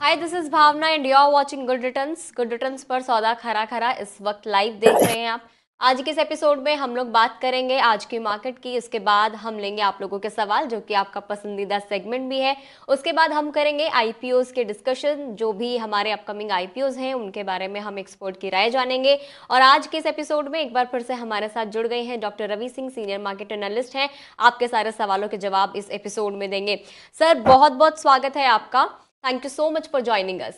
Hi, this is Bhavna and you are watching good returns. Good returns पर सौदा खरा खरा इस वक्त लाइव देख रहे हैं आप। आज के इस एपिसोड में हम लोग बात करेंगे आज की मार्केट की। इसके बाद हम लेंगे आप लोगों के सवाल, जो कि आपका पसंदीदा सेगमेंट भी है। उसके बाद हम करेंगे आईपीओज के डिस्कशन, जो भी हमारे अपकमिंग आईपीओज हैं उनके बारे में हम एक्सपर्ट की राय जानेंगे। और आज के इस एपिसोड में एक बार फिर से हमारे साथ जुड़ गए हैं doctor Ravi Singh, senior market analyst हैं। आपके सारे सवालों के जवाब इस एपिसोड में देंगे। सर, बहुत बहुत स्वागत है आपका। Thank you so much for joining us.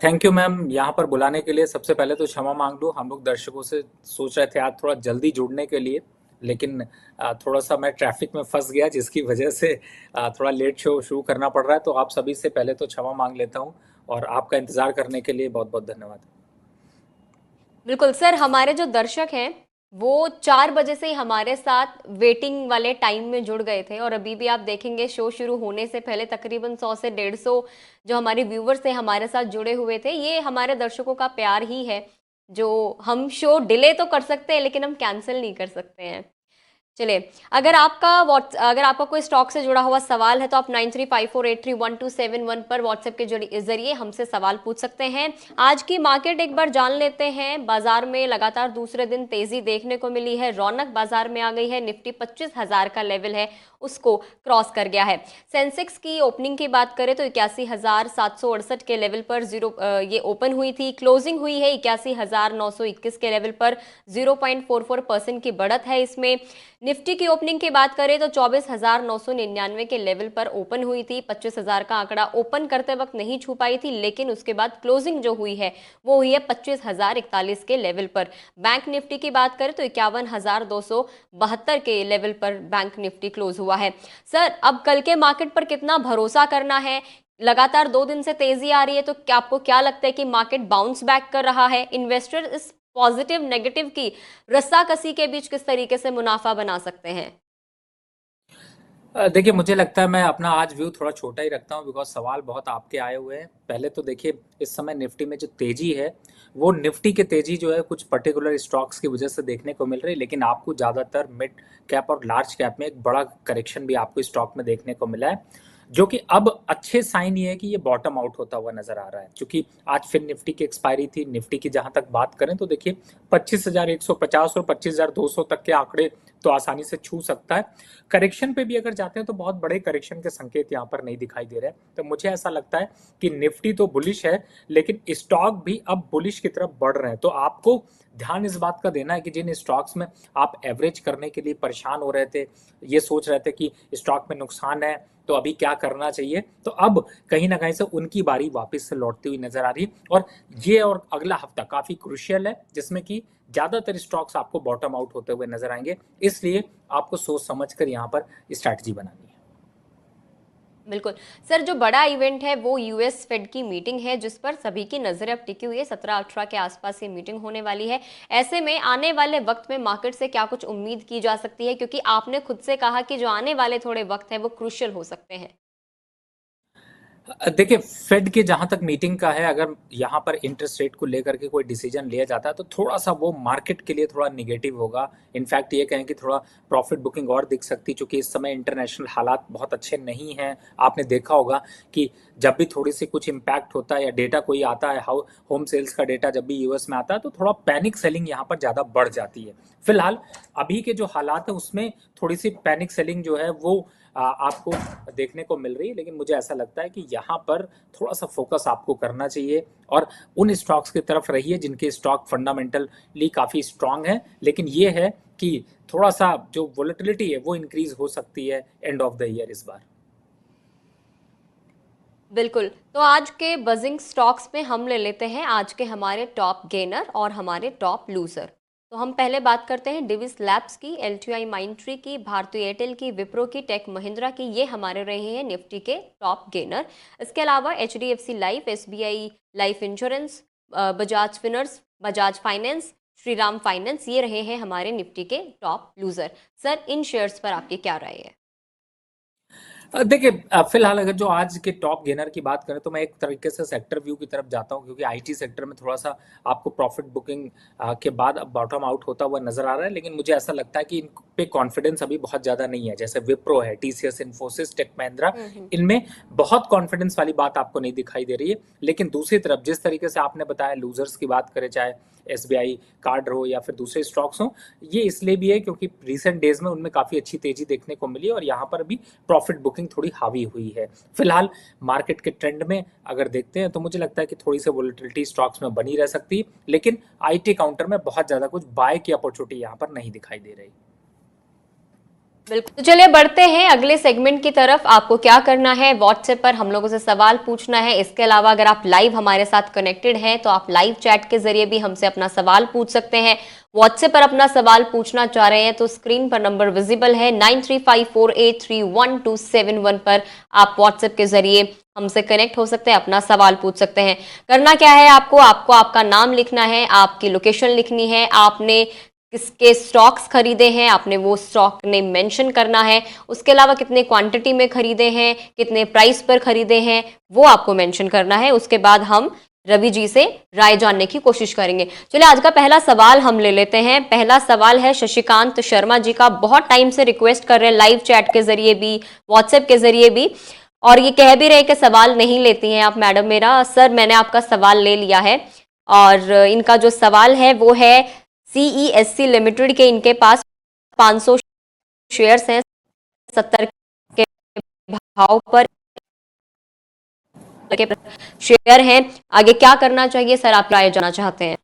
Thank you ma'am, यहाँ पर बुलाने के लिए सबसे पहले तो क्षमा मांग लूँ। हम लोग दर्शकों से सोच रहे थे आज थोड़ा जल्दी जुड़ने के लिए, लेकिन थोड़ा सा मैं ट्रैफिक में फंस गया, जिसकी वजह से थोड़ा लेट शो शुरू करना पड़ रहा है। तो आप सभी से पहले तो क्षमा मांग लेता हूँ और आपका इंतज़ार करने के लिए बहुत बहुत धन्यवाद। बिल्कुल सर, हमारे जो दर्शक हैं वो 4 बजे से ही हमारे साथ वेटिंग वाले टाइम में जुड़ गए थे, और अभी भी आप देखेंगे शो शुरू होने से पहले तकरीबन 100 से 150 जो हमारे व्यूवर्स थे हमारे साथ जुड़े हुए थे। ये हमारे दर्शकों का प्यार ही है, जो हम शो डिले तो कर सकते हैं लेकिन हम कैंसिल नहीं कर सकते हैं। चलिए, अगर आपका कोई स्टॉक से जुड़ा हुआ सवाल है तो आप 9354831271 पर व्हाट्सएप के जरिए हमसे सवाल पूछ सकते हैं। आज की मार्केट एक बार जान लेते हैं। बाजार में लगातार दूसरे दिन तेजी देखने को मिली है, रौनक बाजार में आ गई है। निफ्टी 25,000 का लेवल है, उसको क्रॉस कर गया है। सेंसेक्स की ओपनिंग की बात करें तो 81,768 के लेवल पर ये ओपन हुई थी। क्लोजिंग हुई है 81,921 के लेवल पर। 0.44% की बढ़त है इसमें। निफ्टी की ओपनिंग की बात करें तो 24,999 के लेवल पर ओपन हुई थी। 25,000 का आंकड़ा ओपन करते वक्त नहीं छू पाई थी, लेकिन उसके बाद क्लोजिंग जो हुई है वो हुई है 25,041 के लेवल पर। बैंक निफ्टी की बात करें तो 51,272 के लेवल पर बैंक निफ्टी क्लोज हुआ है। सर, अब कल के मार्केट पर कितना भरोसा करना है? लगातार 2 दिन से तेजी आ रही है, तो क्या आपको क्या लगता है कि मार्केट बाउंस बैक कर रहा है? इन्वेस्टर इस पॉजिटिव नेगेटिव की रस्साकसी के बीच किस तरीके से मुनाफा बना सकते हैं? देखिए, मुझे लगता है मैं अपना आज व्यू थोड़ा छोटा ही रखता हूँ, बिकॉज सवाल बहुत आपके आए हुए हैं। पहले तो देखिए, इस समय निफ्टी में जो तेजी है, वो निफ्टी की तेजी जो है कुछ पर्टिकुलर स्टॉक्स की वजह से देखने को मिल रही है, लेकिन आपको ज़्यादातर मिड कैप और लार्ज कैप में एक बड़ा करेक्शन भी आपको स्टॉक में देखने को मिला है, जो कि अब अच्छे साइन ये है कि ये बॉटम आउट होता हुआ नजर आ रहा है। क्योंकि आज फिर निफ्टी की एक्सपायरी थी। निफ्टी की जहां तक बात करें तो देखिए, 25,150 और 25,200 तक के आंकड़े तो आसानी से छू सकता है। करेक्शन पे भी अगर जाते हैं तो बहुत बड़े करेक्शन के संकेत यहाँ पर नहीं दिखाई दे रहे हैं। तो मुझे ऐसा लगता है कि निफ्टी तो बुलिश है, लेकिन स्टॉक भी अब बुलिश की तरफ बढ़ रहे हैं। तो आपको ध्यान इस बात का देना है कि जिन स्टॉक्स में आप एवरेज करने के लिए परेशान हो रहे थे, ये सोच रहे थे कि स्टॉक में नुकसान है तो अभी क्या करना चाहिए, तो अब कहीं ना कहीं से उनकी बारी वापस से लौटती हुई नजर आ रही है। और ये और अगला हफ्ता काफी क्रुशियल है, जिसमें कि ज्यादातर स्टॉक्स आपको बॉटम आउट होते हुए नजर आएंगे। इसलिए आपको सोच समझकर यहाँ पर स्ट्रैटेजी बनानी है। बिल्कुल। सर, जो बड़ा इवेंट है वो यूएस फेड की मीटिंग है, जिस पर सभी की नजरें अब टिकी हुई है। 17-18 के आसपास ये मीटिंग होने वाली है। ऐसे में आने वाले वक्त में मार्केट से क्या कुछ उम्मीद की जा सकती है? क्योंकि आपने खुद से कहा कि जो आने वाले थोड़े वक्त है वो क्रूशियल हो सकते हैं। देखिए, फेड की जहां तक मीटिंग का है, अगर यहाँ पर इंटरेस्ट रेट को लेकर के कोई डिसीजन लिया जाता है तो थोड़ा सा वो मार्केट के लिए थोड़ा निगेटिव होगा। इनफैक्ट ये कहें कि थोड़ा प्रॉफिट बुकिंग और दिख सकती, क्योंकि इस समय इंटरनेशनल हालात बहुत अच्छे नहीं हैं। आपने देखा होगा कि जब भी थोड़ी सी कुछ इम्पैक्ट होता है या डेटा कोई आता है, होम सेल्स का डेटा जब भी यूएस में आता है, तो थोड़ा पैनिक सेलिंग यहाँ पर ज़्यादा बढ़ जाती है। फिलहाल अभी के जो हालात है उसमें थोड़ी सी पैनिक सेलिंग जो है वो आपको देखने को मिल रही है। लेकिन मुझे ऐसा लगता है कि यहाँ पर थोड़ा सा फोकस आपको करना चाहिए और उन स्टॉक्स की तरफ रहिए जिनके स्टॉक फंडामेंटली काफ़ी स्ट्रांग है। लेकिन ये है कि थोड़ा सा जो वोलेटिलिटी है वो इंक्रीज हो सकती है एंड ऑफ द ईयर इस बार। बिल्कुल। तो आज के बजिंग स्टॉक्स में हम ले लेते हैं आज के हमारे टॉप गेनर और हमारे टॉप लूजर। तो हम पहले बात करते हैं डिविस लैब्स की, एलटीआई माइंट्री की, भारतीय एयरटेल की, विप्रो की, टेक महिंद्रा की। ये हमारे रहे हैं निफ्टी के टॉप गेनर। इसके अलावा HDFC Life, SBI Life Insurance, Bajaj Finserv, Bajaj Finance, Shriram Finance, ये रहे हैं हमारे निफ्टी के टॉप लूजर। सर, इन शेयर्स पर आपकी क्या राय है? देखिए, फिलहाल अगर जो आज के टॉप गेनर की बात करें तो मैं एक तरीके से सेक्टर व्यू की तरफ जाता हूं, क्योंकि आईटी सेक्टर में थोड़ा सा आपको प्रॉफिट बुकिंग के बाद अब बॉटम आउट होता हुआ नजर आ रहा है, लेकिन मुझे ऐसा लगता है कि इन पे कॉन्फिडेंस अभी बहुत ज़्यादा नहीं है। जैसे विप्रो है, टीसीएस, इन्फोसिस, टेक महिंद्रा, हम्म। इनमें बहुत कॉन्फिडेंस वाली बात आपको नहीं दिखाई दे रही है। लेकिन दूसरी तरफ जिस तरीके से आपने बताया लूजर्स की बात करें, चाहे एसबीआई कार्ड हो या फिर दूसरे स्टॉक्स हो, ये इसलिए भी है क्योंकि रिसेंट डेज में उनमें काफ़ी अच्छी तेजी देखने को मिली और यहाँ पर भी प्रॉफिट बुकिंग थोड़ी हावी हुई है। फिलहाल मार्केट के ट्रेंड में अगर देखते हैं तो मुझे लगता है कि थोड़ी सी वोलेटिलिटी स्टॉक्स में बनी रह सकती है, लेकिन आईटी काउंटर में बहुत ज़्यादा कुछ बाय की अपॉर्चुनिटी यहाँ पर नहीं दिखाई दे रही। बिल्कुल, तो चलिए बढ़ते हैं अगले सेगमेंट की तरफ। आपको क्या करना है, व्हाट्सएप पर हम लोगों से सवाल पूछना है। इसके अलावा अगर आप लाइव हमारे साथ कनेक्टेड हैं तो आप लाइव चैट के जरिए भी हमसे अपना सवाल पूछ सकते हैं। व्हाट्सएप पर अपना सवाल पूछना चाह रहे हैं तो स्क्रीन पर नंबर विजिबल है 9354831271 पर आप व्हाट्सएप के जरिए हमसे कनेक्ट हो सकते हैं, अपना सवाल पूछ सकते हैं। करना क्या है, आपको आपको आपका नाम लिखना है, आपकी लोकेशन लिखनी है, आपने किसके स्टॉक्स खरीदे हैं, आपने वो स्टॉक नेम मेंशन करना है। उसके अलावा कितने क्वांटिटी में खरीदे हैं, कितने प्राइस पर खरीदे हैं, वो आपको मेंशन करना है। उसके बाद हम रवि जी से राय जानने की कोशिश करेंगे। चलिए आज का पहला सवाल हम ले लेते हैं। पहला सवाल है शशिकांत शर्मा जी का। बहुत टाइम से रिक्वेस्ट कर रहे हैं लाइव चैट के जरिए भी, व्हाट्सएप के जरिए भी, और ये कह भी रहे कि सवाल नहीं लेती हैं आप मैडम मेरा। सर मैंने आपका सवाल ले लिया है और इनका जो सवाल है वो है सीईएससी लिमिटेड के इनके पास 500 शेयर्स हैं 70 के भाव पर के शेयर हैं। आगे क्या करना चाहिए सर, आप राय जानना चाहते हैं?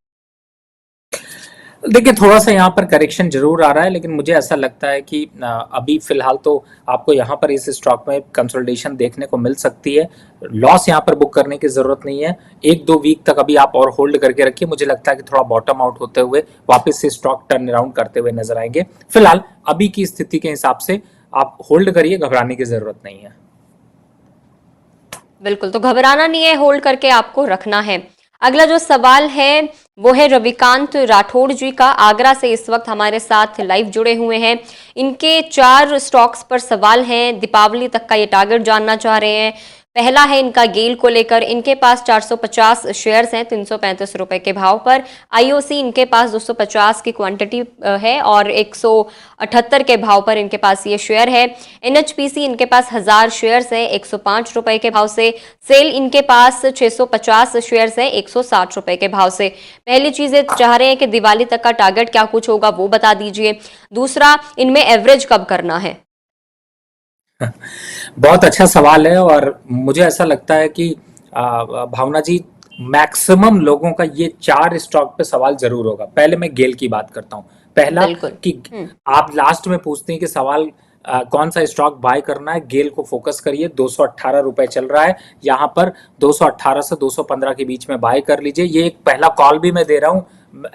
देखिए, थोड़ा सा यहाँ पर करेक्शन जरूर आ रहा है, लेकिन मुझे ऐसा लगता है कि अभी फिलहाल तो आपको यहाँ पर इस स्टॉक में कंसोलिडेशन देखने को मिल सकती है। लॉस यहाँ पर बुक करने की जरूरत नहीं है। 1-2 वीक तक अभी आप और होल्ड करके रखिए। मुझे लगता है कि थोड़ा बॉटम आउट होते हुए वापस से स्टॉक टर्न अराउंड करते हुए नजर आएंगे। फिलहाल अभी की स्थिति के हिसाब से आप होल्ड करिए, घबराने की जरूरत नहीं है। बिल्कुल, तो घबराना नहीं है, होल्ड करके आपको रखना है। अगला जो सवाल है वो है रविकांत राठौड़ जी का, आगरा से इस वक्त हमारे साथ लाइव जुड़े हुए हैं। इनके 4 स्टॉक्स पर सवाल हैं, दीपावली तक का ये टारगेट जानना चाह रहे हैं। पहला है इनका गेल को लेकर, इनके पास 450 शेयर्स हैं 335 रुपए के भाव पर। आईओसी इनके पास 250 की क्वांटिटी है और 178 के भाव पर इनके पास ये शेयर है। एनएचपीसी इनके पास 1000 शेयर्स है 105 रुपए के भाव से। सेल इनके पास 650 शेयर्स है 160 रुपए के भाव से। पहली चीजें चाह रहे हैं कि दिवाली तक का टारगेट क्या कुछ होगा वो बता दीजिए। दूसरा, इनमें एवरेज कब करना है? बहुत अच्छा सवाल है और मुझे ऐसा लगता है कि भावना जी, मैक्सिमम लोगों का ये 4 स्टॉक पे सवाल जरूर होगा। पहले मैं गेल की बात करता हूँ। पहला बिल्कुल। कि आप लास्ट में पूछते हैं कि सवाल कौन सा स्टॉक बाय करना है, गेल को फोकस करिए। 218 रुपए चल रहा है, यहाँ पर 218 से 215 के बीच में बाय कर लीजिए। ये एक पहला कॉल भी मैं दे रहा हूँ,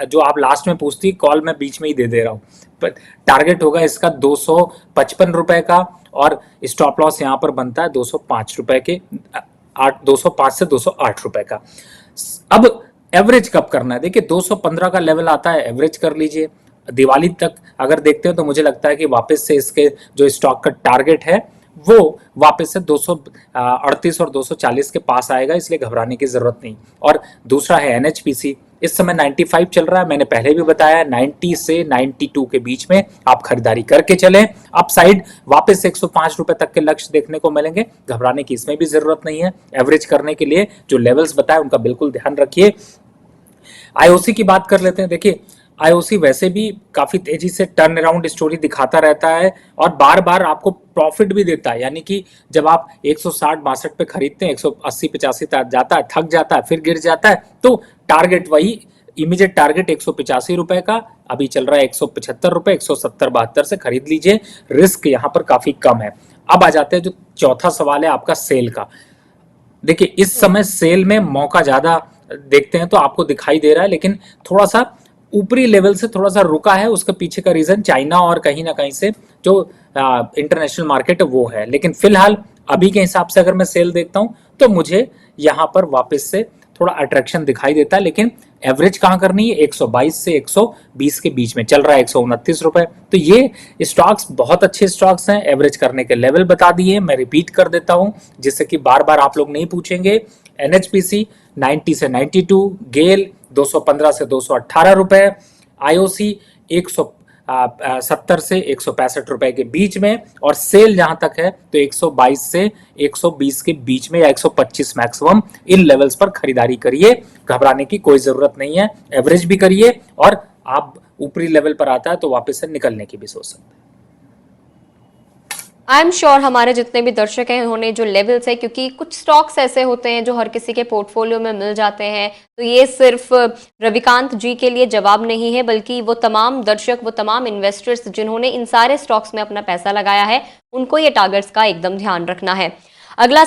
जो आप लास्ट में पूछती, कॉल मैं बीच में ही दे रहा हूँ। टारगेट होगा इसका 255 रुपए का और स्टॉप लॉस यहाँ पर बनता है 205 रुपए के, 205 से 208 रुपए का। अब एवरेज कब करना है? देखिए, 215 का लेवल आता है, एवरेज कर लीजिए। दिवाली तक अगर देखते हैं तो मुझे लगता है कि वापस से इसके जो स्टॉक का टारगेट है वो वापस से 238 और 240 के पास आएगा, इसलिए घबराने की जरूरत नहीं। और दूसरा है एनएचपीसी, इस समय 95 चल रहा है। मैंने पहले भी बताया 90 से 92 के बीच में आप खरीदारी करके चलें। अप साइड वापस से 105 रुपए तक के लक्ष्य देखने को मिलेंगे, घबराने की इसमें भी जरूरत नहीं है। एवरेज करने के लिए जो लेवल्स बताए उनका बिल्कुल ध्यान रखिए। आईओसी की बात कर लेते हैं। देखिए, आईओसी वैसे भी काफी तेजी से टर्न अराउंड स्टोरी दिखाता रहता है और बार बार आपको प्रॉफिट भी देता है। यानी कि जब आप 160-62 पे खरीदते हैं, 180-85 तक जाता है, थक जाता है, फिर गिर जाता है, तो टारगेट वही इमीडिएट टारगेट 185 रुपए का अभी चल रहा है 175 रुपए, 170-72 से खरीद लीजिए। रिस्क यहाँ पर काफी कम है। अब आ जाते हैं जो चौथा सवाल है आपका सेल का। देखिए, इस समय सेल में मौका ज्यादा देखते हैं तो आपको दिखाई दे रहा है, लेकिन थोड़ा सा ऊपरी लेवल से थोड़ा सा रुका है। उसके पीछे का रीजन चाइना और कहीं ना कहीं से जो इंटरनेशनल मार्केट है वो है। लेकिन फिलहाल अभी के हिसाब से अगर मैं सेल देखता हूं तो मुझे यहां पर वापस से थोड़ा अट्रैक्शन दिखाई देता है, लेकिन एवरेज कहाँ करनी है, 122 से 120 के बीच में चल रहा है, 129 रुपए। तो ये स्टॉक्स बहुत अच्छे स्टॉक्स हैं, एवरेज करने के लेवल बता दिए, मैं रिपीट कर देता हूं जिससे कि बार बार आप लोग नहीं पूछेंगे। एनएचपीसी 90 से 92, गेल 215 से 218 रुपए, आईओसी 170 से 165 रुपए के बीच में, और सेल जहां तक है तो 122 से 120 के बीच में या 125 मैक्सिमम, इन लेवल्स पर खरीदारी करिए। घबराने की कोई जरूरत नहीं है, एवरेज भी करिए, और आप ऊपरी लेवल पर आता है तो वापस से निकलने की भी सोच सकते हैं। आई एम श्योर हमारे जितने भी दर्शक हैं उन्होंने जो लेवल्स है, क्योंकि कुछ स्टॉक्स ऐसे होते हैं जो हर किसी के पोर्टफोलियो में मिल जाते हैं, तो ये सिर्फ रविकांत जी के लिए जवाब नहीं है, बल्कि वो तमाम दर्शक, वो तमाम इन्वेस्टर्स जिन्होंने इन सारे स्टॉक्स में अपना पैसा लगाया है, उनको ये टारगेट्स का एकदम ध्यान रखना है। अगला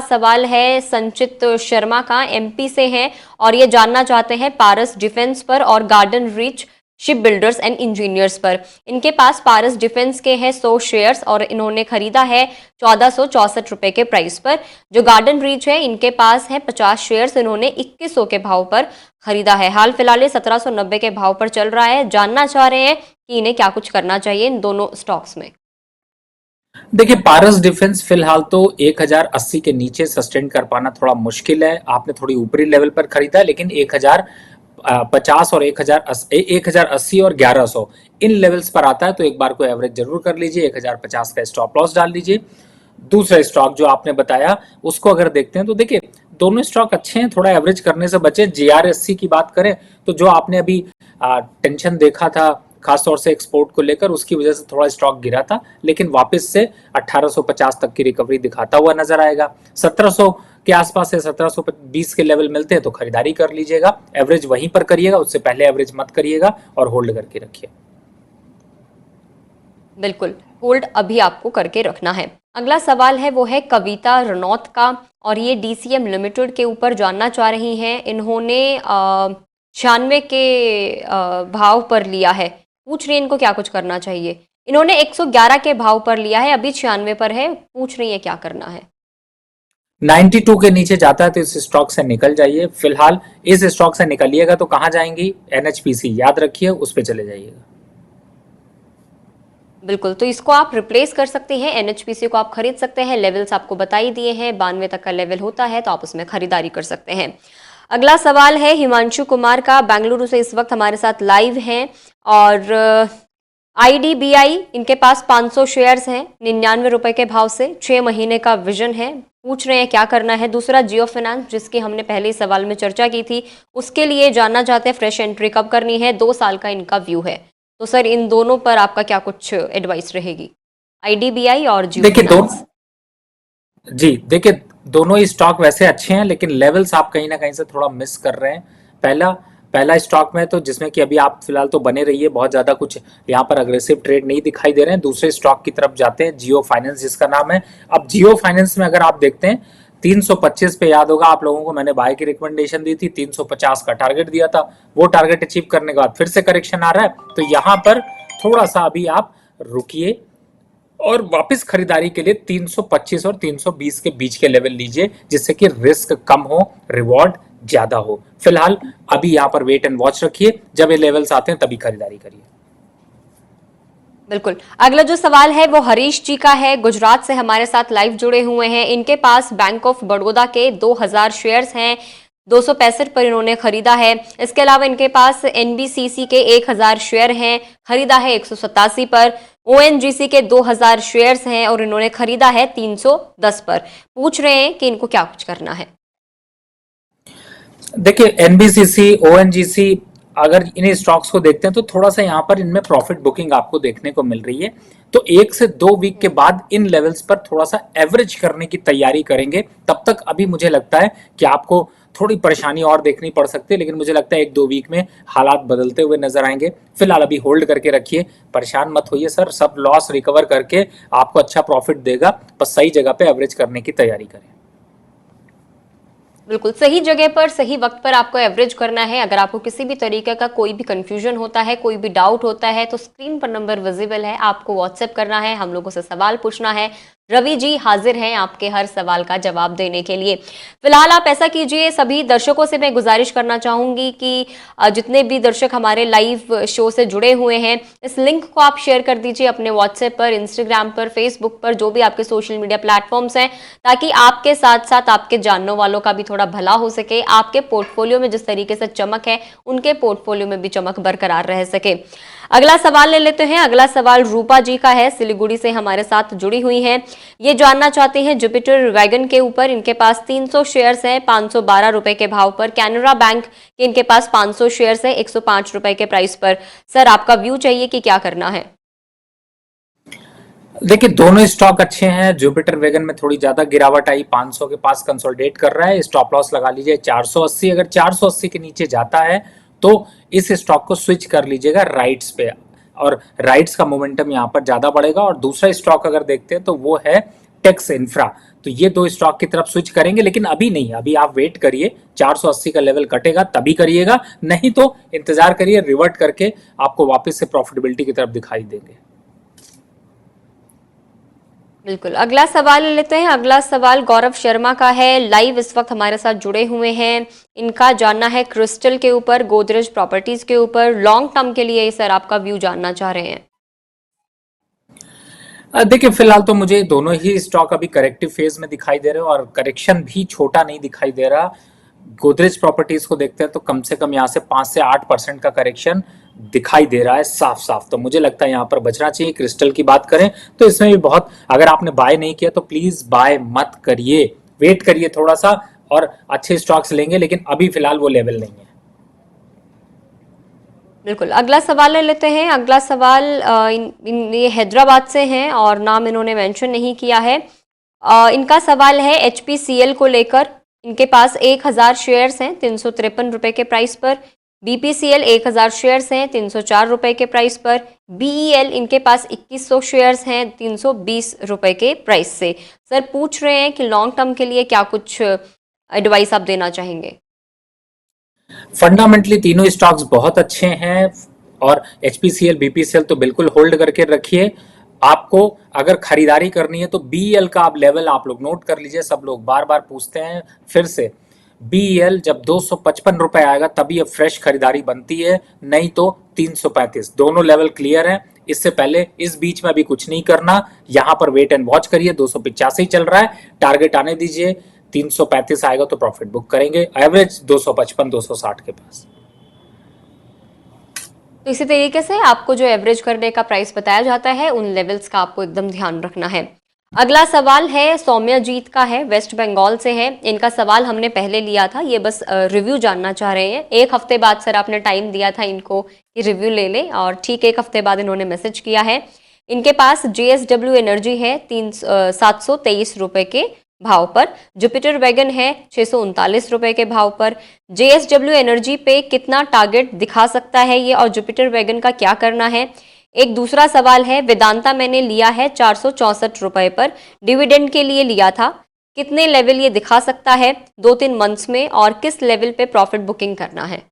सवाल है संचित शर्मा का, एमपी से हैं, और ये जानना चाहते हैं पारस डिफेंस पर और garden reach ship builders and engineers पर। इनके पास पारस डिफेंस के हैं 100 शेयर्स और इन्होंने खरीदा है 1464 रुपए के प्राइस पर। जो गार्डन रीच है इनके पास है 50 शेयर्स, इन्होंने 2100 के भाव पर खरीदा है। हाल फिलहाल ये 1790 के भाव पर चल रहा है। जानना चाह रहे हैं कि इन्हें क्या कुछ करना चाहिए इन दोनों स्टॉक्स में। देखिए, पारस डिफेंस फिलहाल तो 1080 के नीचे सस्टेन कर पाना थोड़ा मुश्किल है। आपने थोड़ी ऊपरी लेवल पर खरीदा है, लेकिन 1050 और 1080 और 1100 इन लेवल्स पर आता है तो एक बार को एवरेज जरूर कर लीजिए। 1050 का स्टॉप लॉस डाल लीजिए। दूसरा स्टॉक जो आपने बताया उसको अगर देखते हैं तो देखिए दोनों स्टॉक अच्छे हैं, थोड़ा एवरेज करने से बचे। जीआरएससी की बात करें तो जो आपने अभी टेंशन देखा था खासतौर से एक्सपोर्ट को लेकर, उसकी वजह से थोड़ा स्टॉक गिरा था, लेकिन वापस से 1850 तक की रिकवरी दिखाता हुआ नजर आएगा। 1700 के आसपास से 1720 के लेवल मिलते हैं तो खरीदारी कर लीजिएगा। एवरेज वहीं पर करिएगा, उससे पहले एवरेज मत करिएगा और होल्ड करके रखिए। बिल्कुल, होल्ड अभी आपको करके रखना है। अगला सवाल है वो है कविता रनौत का, और ये डीसीएम लिमिटेड के ऊपर जानना चाह रही हैं। इन्होंने 96 के भाव पर लिया है। पूछ रही है इनको क्या कुछ करना चाहिए। इन्होंने 111 के भाव पर लिया है, अभी 96 पर है। पूछ रही है क्या करना है। 92 के नीचे जाता है तो इस स्टॉक से निकल जाइए। फिलहाल इस स्टॉक से निकलिएगा तो कहां जाएंगी, एनएचपीसी याद रखिए, उस पर चले जाइएगा। बिल्कुल, तो इसको आप रिप्लेस कर सकते हैं, एनएचपीसी को आप खरीद सकते हैं। लेवल्स आपको बताई दिए हैं, 92 तक का लेवल होता है तो आप उसमें खरीदारी कर सकते हैं। अगला सवाल है हिमांशु कुमार का, बेंगलुरु से इस वक्त हमारे साथ लाइव हैं, और आईडीबीआई इनके पास 500 शेयर्स हैं 99 रुपए के भाव से, 6 महीने का विजन है। पूछ रहे हैं क्या करना है। दूसरा जियो फाइनेंस, जिसकी हमने पहले ही सवाल में चर्चा की थी, उसके लिए जानना चाहते हैं फ्रेश एंट्री कब करनी है। 2 साल का इनका व्यू है, तो सर इन दोनों पर आपका क्या कुछ एडवाइस रहेगी, आईडीबीआई और जियो फाइनेंस? देखिए दोनों ही स्टॉक वैसे अच्छे हैं, लेकिन लेवल्स आप कहीं ना कहीं से थोड़ा मिस कर रहे हैं। पहला स्टॉक में तो जिसमें कि अभी आप फिलहाल तो बने रहिए, बहुत ज्यादा कुछ यहाँ पर अग्रेसिव ट्रेड नहीं दिखाई दे रहे हैं। दूसरे स्टॉक की तरफ जाते हैं, जियो फाइनेंस जिसका नाम है। अब जियो फाइनेंस में अगर आप देखते हैं 325 पे, याद होगा आप लोगों को मैंने बाय की रिकमेंडेशन दी थी, 350 का टारगेट दिया था। वो टारगेट अचीव करने के बाद फिर से करेक्शन आ रहा है, तो यहाँ पर थोड़ा सा अभी आप रुकिए और वापस खरीदारी के लिए 325 और 320 के बीच के लेवल लीजिए, जिससे कि रिस्क कम हो, रिवॉर्ड ज्यादा हो। फिलहाल अभी यहां पर वेट एंड वॉच रखिए, जब ये लेवल्स आते हैं तभी खरीदारी करिए। बिल्कुल। अगला जो सवाल है वो हरीश जी का है, गुजरात से हमारे साथ लाइव जुड़े हुए हैं। इनके पास बैंक ऑफ बड़ौदा के 2000 शेयर्स हैं, 265 पर इन्होंने खरीदा है। इसके अलावा इनके पास एनबीसीसी के 1000 शेयर हैं, खरीदा है 187 पर। ओएनजीसी के 2000 शेयर्स हैं और इन्होंने खरीदा है 310 पर। पूछ रहे हैं कि इनको क्या कुछ करना है। देखिए एनबीसीसी, ओएनजीसी, अगर इन स्टॉक्स को देखते हैं तो थोड़ा सा यहाँ पर इनमें प्रॉफिट बुकिंग आपको देखने को मिल रही है, तो 1 से 2 वीक के बाद इन लेवल्स पर थोड़ा सा एवरेज करने की तैयारी करेंगे। तब तक अभी मुझे लगता है कि आपको थोड़ी परेशानी और देखनी पड़ सकती है, लेकिन मुझे लगता है 1-2 वीक में हालात बदलते हुए नजर आएंगे। फिलहाल अभी होल्ड करके रखिए, परेशान मत होइए सर, सब लॉस रिकवर करके आपको अच्छा प्रॉफिट देगा, बस सही जगह पे एवरेज करने की तैयारी करें। बिल्कुल सही जगह पर सही वक्त पर आपको एवरेज करना है। अगर आपको किसी भी तरीके का कोई भी कंफ्यूजन होता है, कोई भी डाउट होता है, तो स्क्रीन पर नंबर विजिबल है, आपको व्हाट्सएप करना है, हम लोगों से सवाल पूछना है, रवि जी हाजिर हैं आपके हर सवाल का जवाब देने के लिए। फिलहाल आप ऐसा कीजिए, सभी दर्शकों से मैं गुजारिश करना चाहूंगी कि जितने भी दर्शक हमारे लाइव शो से जुड़े हुए हैं, इस लिंक को आप शेयर कर दीजिए अपने व्हाट्सएप पर, इंस्टाग्राम पर, फेसबुक पर, जो भी आपके सोशल मीडिया प्लेटफॉर्म्स हैं, ताकि आपके साथ साथ आपके जानने वालों का भी थोड़ा भला हो सके, आपके पोर्टफोलियो में जिस तरीके से चमक है उनके पोर्टफोलियो में भी चमक बरकरार रह सके। अगला सवाल ले लेते हैं। अगला सवाल रूपा जी का है, सिलीगुड़ी से हमारे साथ जुड़ी हुई हैं। ये जानना चाहते हैं जुपिटर वैगन के ऊपर। इनके पास 300 शेयर्स हैं 512 रुपए के भाव पर। कैनरा बैंक के इनके पास 500 शेयर्स हैं 105 रुपए के प्राइस पर। सर, आपका व्यू चाहिए कि क्या करना है? देखिए, दोनों स्टॉक अच्छे हैं। जुपिटर वैगन में थोड़ी ज्यादा गिरावट आई, 500 के पास कंसोलिडेट कर रहा है। स्टॉप लॉस लगा लीजिए 480। अगर 480 के नीचे जाता है तो इस स्टॉक को स्विच कर लीजिएगा राइट्स पे, और राइट्स का मोमेंटम यहाँ पर ज्यादा बढ़ेगा। और दूसरा स्टॉक अगर देखते हैं तो वो है टेक्स इंफ्रा। तो ये दो स्टॉक की तरफ स्विच करेंगे, लेकिन अभी नहीं, अभी आप वेट करिए, 480 का लेवल कटेगा तभी करिएगा, नहीं तो इंतजार करिए, रिवर्ट करके आपको वापस से प्रॉफिटेबिलिटी की तरफ दिखाई देंगे। बिल्कुल, अगला सवाल ले लेते हैं। अगला सवाल गौरव शर्मा का है, लाइव इस वक्त हमारे साथ जुड़े हुए हैं। इनका जानना है क्रिस्टल के ऊपर, गोदरेज प्रॉपर्टीज के ऊपर। लॉन्ग टर्म के लिए सर आपका व्यू जानना चाह रहे हैं। देखिए, फिलहाल तो मुझे दोनों ही स्टॉक अभी करेक्टिव फेज में दिखाई दे रहे हैं और करेक्शन भी छोटा नहीं दिखाई दे रहा। गोदरेज प्रॉपर्टीज को देखते हैं तो कम से कम यहाँ से 5 से 8% का करेक्शन दिखाई दे रहा है साफ साफ। तो मुझे लगता है यहाँ पर बचना चाहिए। क्रिस्टल की बात करें तो इसमें भी बहुत, अगर आपने बाय नहीं किया तो प्लीज बाय मत करिए, वेट करिए थोड़ा सा, और अच्छे स्टॉक्स लेंगे, लेकिन अभी फिलहाल वो लेवल नहीं है। बिल्कुल, अगला सवाल ले लेते हैं। अगला सवाल ये हैदराबाद से हैं और नाम इन्होंने मेंशन नहीं किया है। इनका सवाल है HPCL को लेकर। इनके पास 1000 शेयर्स हैं 353 रुपए के प्राइस पर। BPCL 1000 शेयर्स हैं 304 रुपए के प्राइस पर। BEL इनके पास 2100 शेयर्स हैं 320 रुपए के प्राइस से। सर पूछ रहे हैं कि लॉन्ग टर्म के लिए क्या कुछ एडवाइस आप देना चाहेंगे? फंडामेंटली तीनों स्टॉक्स बहुत अच्छे हैं, और HPCL BPCL तो बिल्कुल होल्ड करके रखिए। आपको अगर खरीदारी करनी है तो BEL का आप लेवल आप लोग नोट कर लीजिए। सब लोग बार बार पूछते हैं फिर से, BEL जब 255 रुपए आएगा तभी अब फ्रेश खरीदारी बनती है, नहीं तो 335। दोनों लेवल क्लियर है। इससे पहले इस बीच में अभी कुछ नहीं करना, यहां पर वेट एंड वॉच करिए। 285 चल रहा है, टारगेट आने दीजिए। 335 आएगा तो प्रॉफिट बुक करेंगे। एवरेज 255 260 के पास। तो इसी तरीके से आपको जो एवरेज करने का प्राइस बताया जाता है उन लेवल्स का आपको एकदम ध्यान रखना है। अगला सवाल है सौम्यजीत का है, वेस्ट बंगाल से है। इनका सवाल हमने पहले लिया था, ये बस रिव्यू जानना चाह रहे हैं। एक हफ्ते बाद सर आपने टाइम दिया था इनको कि रिव्यू ले लें, और ठीक एक हफ्ते बाद इन्होंने मैसेज किया है। इनके पास JSW एनर्जी है 723 रुपए के भाव पर। जुपिटर वैगन है 639 रुपए के भाव पर। JSW एनर्जी पे कितना टारगेट दिखा सकता है ये, और जुपिटर वैगन का क्या करना है? एक दूसरा सवाल है, वेदांता मैंने लिया है 464 रुपए पर, डिविडेंड के लिए लिया था। कितने लेवल ये दिखा सकता है 2-3 मंथ्स में, और किस लेवल पे प्रॉफिट बुकिंग करना है?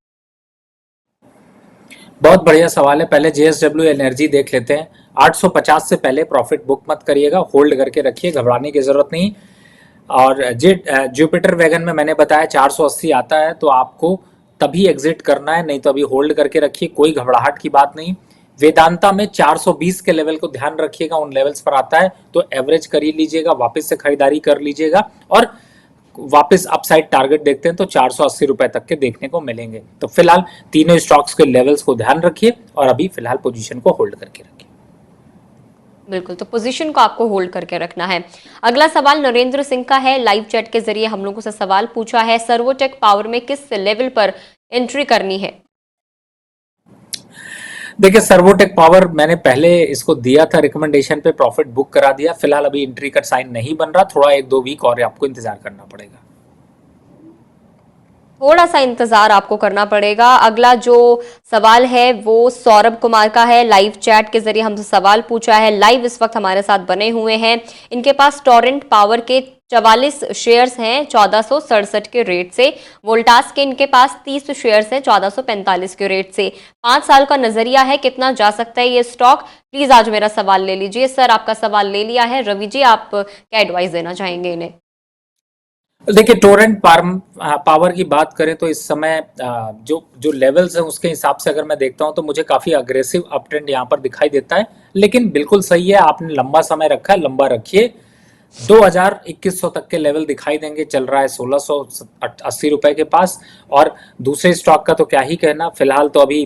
बहुत बढ़िया सवाल है। पहले JSW एनर्जी देख लेते हैं। 850 से पहले प्रॉफिट बुक मत करिएगा, होल्ड करके रखिए, घबराने की जरूरत नहीं। और जुपिटर वैगन में मैंने बताया 480 आता है तो आपको तभी एग्जिट करना है, नहीं तो अभी होल्ड करके रखिए, कोई घबराहट की बात नहीं। वेदांता में 420 के लेवल को ध्यान रखिएगा, उन लेवल्स पर आता है तो एवरेज कर ही लीजिएगा, वापस से खरीदारी कर लीजिएगा। और वापस अपसाइड टारगेट देखते हैं तो 480 रुपए तक के देखने को मिलेंगे। तो फिलहाल तीनों स्टॉक्स के लेवल्स को ध्यान रखिए और अभी फिलहाल पोजीशन को होल्ड करके रखिए। बिल्कुल, तो पोजीशन को आपको होल्ड करके रखना है। अगला सवाल नरेंद्र सिंह का है, लाइव चैट के जरिए हम लोगों से सवाल पूछा है, सर्वोटेक पावर में किस लेवल पर एंट्री करनी है? देखिए, सर्वोटेक पावर मैंने पहले इसको दिया था रिकमेंडेशन पे, प्रॉफिट बुक करा दिया। फिलहाल अभी एंट्री का साइन नहीं बन रहा, थोड़ा 1-2 वीक और आपको इंतजार करना पड़ेगा। थोड़ा सा इंतजार आपको करना पड़ेगा। अगला जो सवाल है वो सौरभ कुमार का है, लाइव चैट के जरिए हमसे सवाल पूछा है, लाइव इस वक्त हमारे साथ बने हुए हैं। इनके पास टोरेंट पावर के 44 शेयर्स हैं 1467 के रेट से। वोल्टास के इनके पास 30 शेयर्स हैं 1445 के रेट से। 5 साल का नजरिया है कितना जा सकता है ये स्टॉक। प्लीज आज मेरा सवाल ले लीजिए। सर आपका सवाल ले लिया है। रवि जी आप क्या एडवाइस देना चाहेंगे इन्हें? देखिए, टोरेंट पावर की बात करें तो इस समय जो जो लेवल्स हैं उसके हिसाब से अगर मैं देखता हूं तो मुझे काफी अग्रेसिव अप ट्रेंड यहाँ पर दिखाई देता है। लेकिन बिल्कुल सही है, आपने लंबा समय रखा है, लंबा रखिए। 2000-2100 तक के लेवल दिखाई देंगे। चल रहा है 1680 रुपए के पास। और दूसरे स्टॉक का तो क्या ही कहना, फिलहाल तो अभी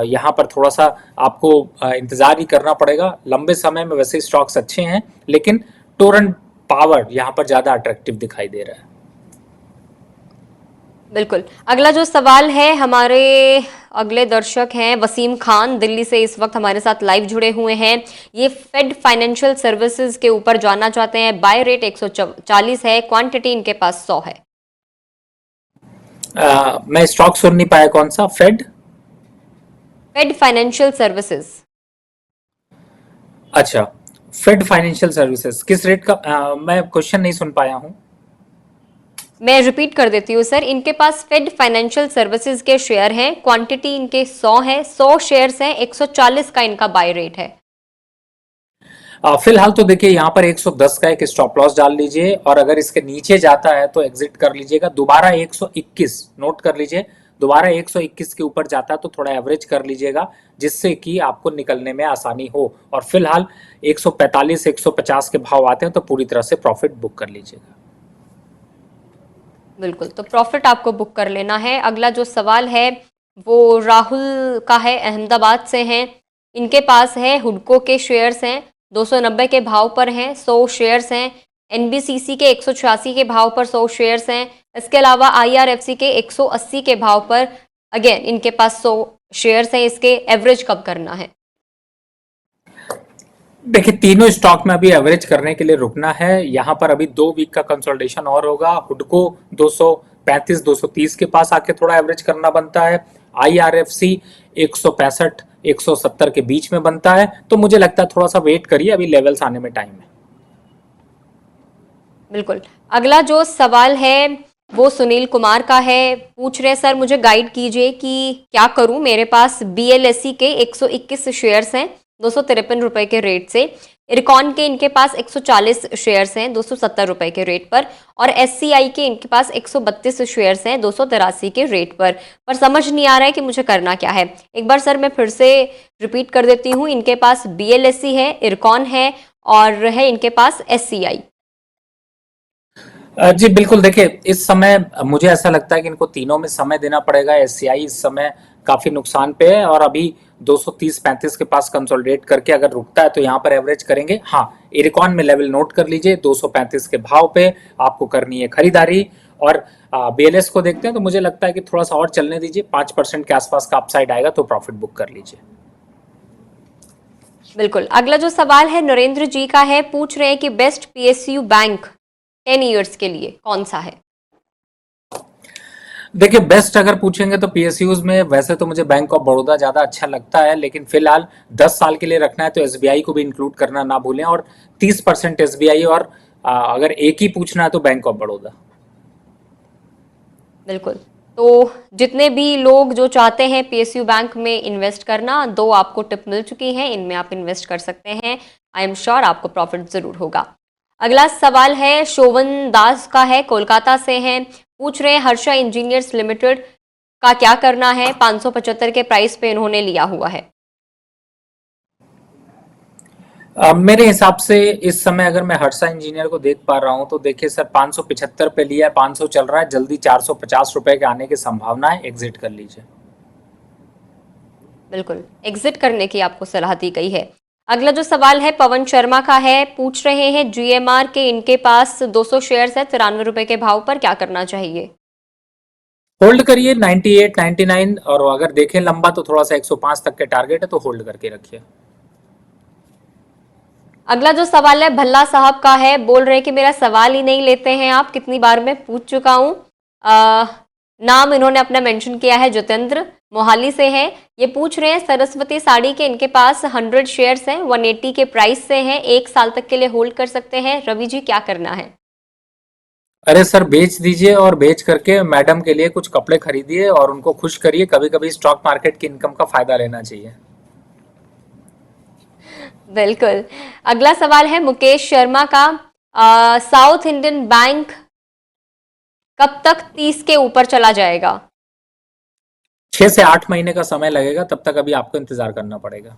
यहाँ पर थोड़ा सा आपको इंतजार ही करना पड़ेगा। लंबे समय में वैसे स्टॉक्स अच्छे हैं, लेकिन टोरेंट पावर यहाँ पर ज्यादा अट्रैक्टिव दिखाई दे रहा है। बिल्कुल। अगला जो सवाल है हमारे अगले दर्शक हैं वसीम खान, दिल्ली से इस वक्त हमारे साथ लाइव जुड़े हुए हैं। ये फेड फाइनेंशियल सर्विसेज के ऊपर जानना चाहते हैं। बाय रेट 140 है, क्वांटिटी इनके पास 100 है। मैं स्टॉक सुन नहीं पाया, कौन सा? फेड? Fed Financial Services. अच्छा, फेड फाइनेंशियल सर्विसेज किस रेट का? मैं क्वेश्चन नहीं सुन पाया हूँ। मैं रिपीट कर देती हूँ सर। इनके पास फेड फाइनेंशियल सर्विसेज के शेयर हैं, क्वांटिटी इनके 100 है, 100 शेयर्स हैं, 140 का इनका बाय रेट है। फिलहाल तो देखिए यहाँ पर 110 का एक स्टॉप लॉस डाल लीजिए, और अगर इसके नीचे जाता है तो एग्जिट कर लीजिएगा। दोबारा 121 नोट कर लीजिए, दोबारा 121 के ऊपर जाता है तो थोड़ा एवरेज कर लीजिएगा, जिससे कि आपको निकलने में आसानी हो। और फिलहाल 145 150 के भाव आते हैं तो पूरी तरह से प्रॉफिट बुक कर लीजिएगा। बिल्कुल, तो प्रॉफिट आपको बुक कर लेना है। अगला जो सवाल है वो राहुल का है, अहमदाबाद से हैं। इनके पास है हुडको के शेयर्स हैं, 290 के भाव पर हैं, 100 शेयर्स हैं। एनबीसीसी के 186 के भाव पर 100 शेयर्स हैं। इसके अलावा आईआरएफसी के 180 के भाव पर अगेन इनके पास 100 शेयर्स हैं। इसके एवरेज कब करना है? देखिए, तीनों स्टॉक में अभी एवरेज करने के लिए रुकना है। यहाँ पर अभी 2 वीक का कंसोलिडेशन और होगा। हुडको 235 230 के पास आके थोड़ा एवरेज करना बनता है। आईआरएफसी 165 170 के बीच में बनता है। तो मुझे लगता है थोड़ा सा वेट करिए, अभी लेवल्स आने में टाइम है। बिल्कुल। अगला जो सवाल है वो सुनील कुमार का है। पूछ रहे सर मुझे गाइड कीजिए कि क्या करूं, मेरे पास बीएलएससी के 121 शेयर्स हैं 253 रुपए के रेट से। इरकॉन के इनके पास 140 शेयर्स हैं 270 रुपए के रेट पर। और एससीआई के इनके पास 132 शेयर्स हैं 283 के रेट पर समझ नहीं आ रहा है कि मुझे करना क्या है। एक बार सर मैं फिर से रिपीट कर देती हूँ। इनके पास बीएलएससी है, इरकॉन है और है इनके पास एससीआई। जी बिल्कुल। देखिए, इस समय मुझे ऐसा लगता है कि इनको तीनों में समय देना पड़ेगा। एससीआई इस समय काफी नुकसान पे है, और अभी 230-35 के पास कंसोलिडेट करके अगर रुकता है तो यहाँ पर एवरेज करेंगे। हाँ, इरकॉन में लेवल नोट कर लीजिए, 235 के भाव पे आपको करनी है खरीदारी। और बीएलएस को देखते हैं तो मुझे लगता है कि थोड़ा सा और चलने दीजिए, 5% के आसपास का अपसाइड आएगा तो प्रॉफिट बुक कर लीजिए। बिल्कुल। अगला जो सवाल है नरेंद्र जी का है। पूछ रहे हैं कि बेस्ट पीएसयू बैंक 10 ईयर्स के लिए कौन सा है? देखिए, बेस्ट अगर पूछेंगे तो पीएसयूज में वैसे तो मुझे बैंक ऑफ बड़ौदा ज्यादा अच्छा लगता है, लेकिन फिलहाल 10 साल के लिए रखना है तो एसबीआई को भी इंक्लूड करना ना भूलें। और 30% एसबीआई, और अगर एक ही पूछना है तो बैंक ऑफ बड़ौदा। बिल्कुल। तो जितने भी लोग जो चाहते हैं पीएसयू बैंक में इन्वेस्ट करना, 2 आपको टिप मिल चुकी हैं, इनमें आप इन्वेस्ट कर सकते हैं। आई एम श्योर आपको प्रॉफिट जरूर होगा। अगला सवाल है शोभन दास का है, कोलकाता से हैं। पूछ रहे हैं हर्षा इंजीनियर्स लिमिटेड का क्या करना है। 575 के प्राइस पे इन्होंने लिया हुआ है। मेरे हिसाब से इस समय अगर मैं हर्षा इंजीनियर को देख पा रहा हूं तो देखिए सर, 575 पे लिया है, 500 चल रहा है, जल्दी 450 रुपए के आने की संभावना है, एग्जिट कर लीजिए। बिल्कुल, एग्जिट करने की आपको सलाह दी गई है। अगला जो सवाल है पवन शर्मा का है। पूछ रहे हैं जीएमआर के इनके पास 200 शेयर्स है 93 रुपए के भाव पर, क्या करना चाहिए? होल्ड करिए 98 99, और अगर देखें लंबा तो थोड़ा सा 105 तक के टारगेट है तो होल्ड करके रखिए। अगला जो सवाल है भल्ला साहब का है। बोल रहे हैं कि मेरा सवाल ही नहीं लेते हैं आप, कितनी बार मैं पूछ चुका हूं। नाम इन्होंने अपना मेंशन किया है, जितेंद्र मोहाली से है। ये पूछ रहे हैं सरस्वती साड़ी के इनके पास 100 शेयर्स हैं, 180 के प्राइस से हैं, 1 साल तक के लिए होल्ड कर सकते हैं। रवि जी क्या करना है? अरे सर, बेच दीजिए और बेच करके मैडम के लिए कुछ कपड़े खरीदिए और उनको खुश करिए। कभी कभी स्टॉक मार्केट की इनकम का फायदा लेना चाहिए। बिल्कुल। अगला सवाल है मुकेश शर्मा का। साउथ इंडियन बैंक कब तक 30 के ऊपर चला जाएगा? 6 से 8 महीने का समय लगेगा, तब तक अभी आपको इंतजार करना पड़ेगा।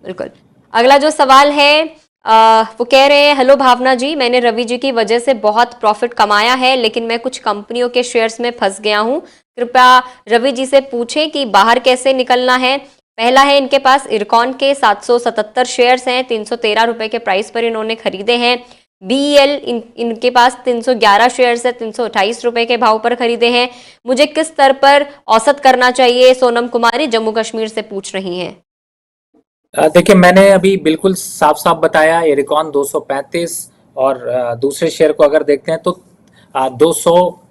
बिल्कुल। अगला जो सवाल है वो कह रहे हैं, हेलो भावना जी, मैंने रवि जी की वजह से बहुत प्रॉफिट कमाया है, लेकिन मैं कुछ कंपनियों के शेयर्स में फंस गया हूँ। कृपया रवि जी से पूछें कि बाहर कैसे निकलना है। पहला है, इनके पास इरकॉन के 777 शेयर्स हैं, 313 रुपए के प्राइस पर इन्होंने खरीदे हैं। बीईएल इनके पास 311 शेयर्स है, 328 रुपए के भाव पर खरीदे हैं। मुझे किस स्तर पर औसत करना चाहिए? सोनम कुमारी जम्मू कश्मीर से पूछ रही हैं। देखिए, मैंने अभी बिल्कुल साफ साफ बताया, एरिकॉन 235 और दूसरे शेयर को अगर देखते हैं तो 200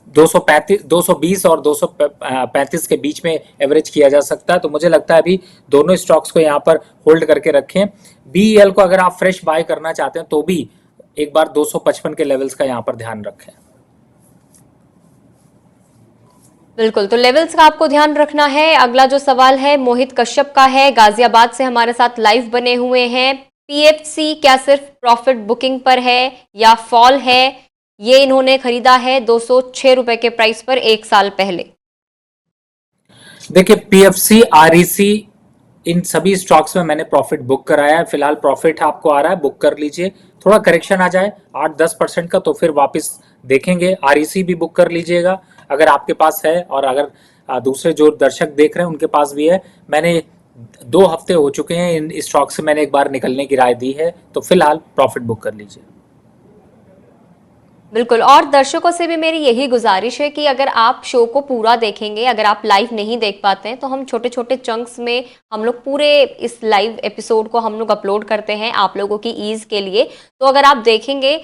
235 220 और 235 के बीच में एवरेज किया जा सकता है। तो मुझे लगता है अभी दोनों स्टॉक्स को यहाँ पर होल्ड करके रखें। बीईएल को अगर आप फ्रेश बाय करना चाहते हैं तो भी एक बार 255 के लेवल्स का यहाँ पर ध्यान रखें। बिल्कुल, तो लेवल्स का आपको ध्यान रखना है। अगला जो सवाल है मोहित कश्यप का है, गाजियाबाद से हमारे साथ लाइव बने हुए हैं। पीएफसी क्या सिर्फ प्रॉफिट बुकिंग पर है या फॉल है? ये इन्होंने खरीदा है 206 रुपए के प्राइस पर 1 साल पहले। देखिए, पीएफसी, आरईसी, इन सभी स्टॉक्स में मैंने प्रॉफिट बुक कराया है। फिलहाल प्रॉफिट आपको आ रहा है, बुक कर लीजिए। थोड़ा करेक्शन आ जाए 8-10% का तो फिर वापस देखेंगे। आरईसी भी बुक कर लीजिएगा अगर आपके पास है, और अगर दूसरे जो दर्शक देख रहे हैं उनके पास भी है। मैंने 2 हफ्ते हो चुके हैं इन स्टॉक से मैंने एक बार निकलने की राय दी है, तो फिलहाल प्रॉफिट बुक कर लीजिए। बिल्कुल, और दर्शकों से भी मेरी यही गुजारिश है कि अगर आप शो को पूरा देखेंगे, अगर आप लाइव नहीं देख पाते हैं तो हम छोटे छोटे चंक्स में हम लोग पूरे इस लाइव एपिसोड को हम लोग अपलोड करते हैं आप लोगों की ईज के लिए। तो अगर आप देखेंगे,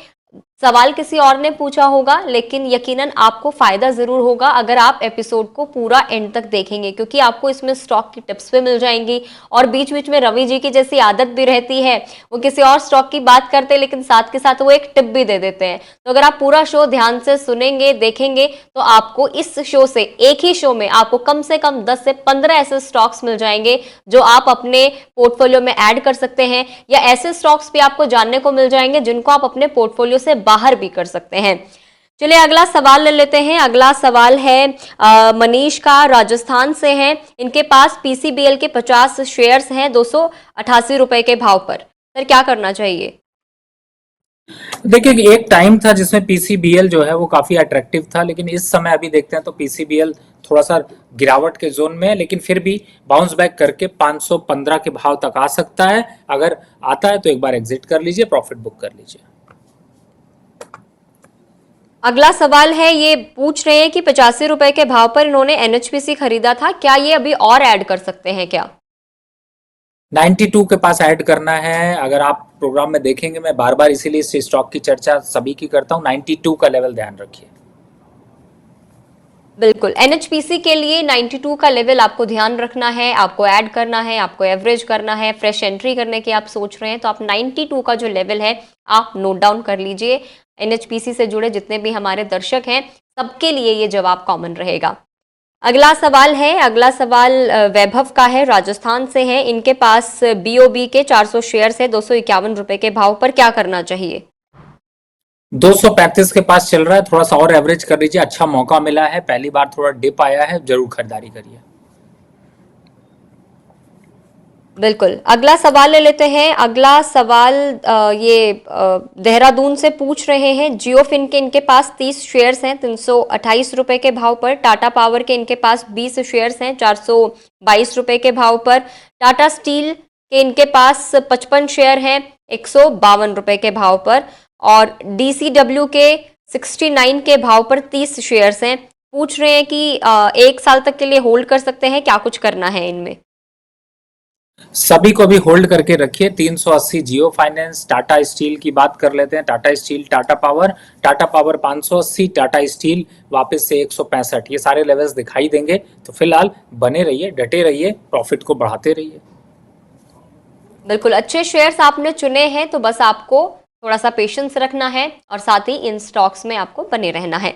सवाल किसी और ने पूछा होगा, लेकिन यकीनन आपको फायदा जरूर होगा अगर आप एपिसोड को पूरा एंड तक देखेंगे, क्योंकि आपको इसमें स्टॉक की टिप्स भी मिल जाएंगी। और बीच बीच में रवि जी की जैसी आदत भी रहती है, वो किसी और स्टॉक की बात करते हैं लेकिन साथ के साथ वो एक टिप भी दे देते हैं। तो अगर आप पूरा शो ध्यान से सुनेंगे, देखेंगे, तो आपको इस शो से, एक ही शो में आपको कम से कम 10 से 15 ऐसे स्टॉक्स मिल जाएंगे जो आप अपने पोर्टफोलियो में ऐड कर सकते हैं, या ऐसे स्टॉक्स भी आपको जानने को मिल जाएंगे जिनको आप अपने पोर्टफोलियो से बाहर भी कर सकते हैं। चलिए अगला सवाल ले लेते हैं। अगला सवाल है मनीष का, राजस्थान से हैं। इनके पास पीसीबीएल के 50 शेयर्स हैं, 288 रुपए के भाव पर। सर क्या करना चाहिए? देखिए, एक टाइम था जिसमें पीसीबीएल जो है वो काफी अट्रैक्टिव था, लेकिन इस समय अभी देखते हैं तो पीसीबीएल थोड़ा सा गिरावट के जोन में है, लेकिन फिर भी बाउंस बैक करके 515 के भाव तक आ सकता है। अगर आता है तो एक बार एग्जिट कर लीजिए, प्रॉफिट बुक कर लीजिए। अगला सवाल है, ये पूछ रहे हैं कि 85 रुपए के भाव पर इन्होंने एनएचपीसी खरीदा था, क्या ये अभी और ऐड कर सकते हैं क्या? 92 के पास ऐड करना है। अगर आप प्रोग्राम में देखेंगे, मैं बार बार इसीलिए इस स्टॉक की चर्चा सभी की करता हूँ। 92 का लेवल ध्यान रखिए। बिल्कुल, एनएचपीसी के लिए 92 का लेवल आपको ध्यान रखना है, आपको ऐड करना है, आपको एवरेज करना है। फ्रेश एंट्री करने की आप सोच रहे हैं तो आप 92 का जो लेवल है आप नोट डाउन कर लीजिए। एनएचपीसी से जुड़े जितने भी हमारे दर्शक हैं, सबके लिए ये जवाब कॉमन रहेगा। अगला सवाल है, अगला सवाल वैभव का है, राजस्थान से है। इनके पास बीओबी के 400 शेयर्स है, 251 रुपए के भाव पर। क्या करना चाहिए? 235 के पास चल रहा है, थोड़ा सा और एवरेज कर लीजिए। अच्छा मौका मिला है, पहली बार थोड़ा डिप आया है, जरूर खरीदारी करिए। बिल्कुल, अगला सवाल ले लेते हैं। अगला सवाल देहरादून से पूछ रहे हैं। जियोफिन के इनके पास 30 शेयर्स हैं, 328 रुपए के भाव पर। टाटा पावर के इनके पास 20 शेयर्स हैं, 422 रुपए के भाव पर। टाटा स्टील के इनके पास 55 शेयर हैं, 152 रुपए के भाव पर। और डीसीडब्ल्यू के 69 के भाव पर 30 शेयर्स हैं। पूछ रहे हैं कि 1 साल तक के लिए होल्ड कर सकते हैं, क्या कुछ करना है इनमें? सभी को भी होल्ड करके रखिए। 380 जियो फाइनेंस, टाटा स्टील की बात कर लेते हैं, Tata steel, Tata power 580, Tata steel वापस से 165, ये सारे लेवल्स दिखाई देंगे। तो फिलहाल बने रहिए, डटे रहिए, प्रॉफिट को बढ़ाते रहिए। बिल्कुल, अच्छे शेयर्स आपने चुने हैं, तो बस आपको थोड़ा सा पेशेंस रखना है और साथ ही इन स्टॉक्स में आपको बने रहना है।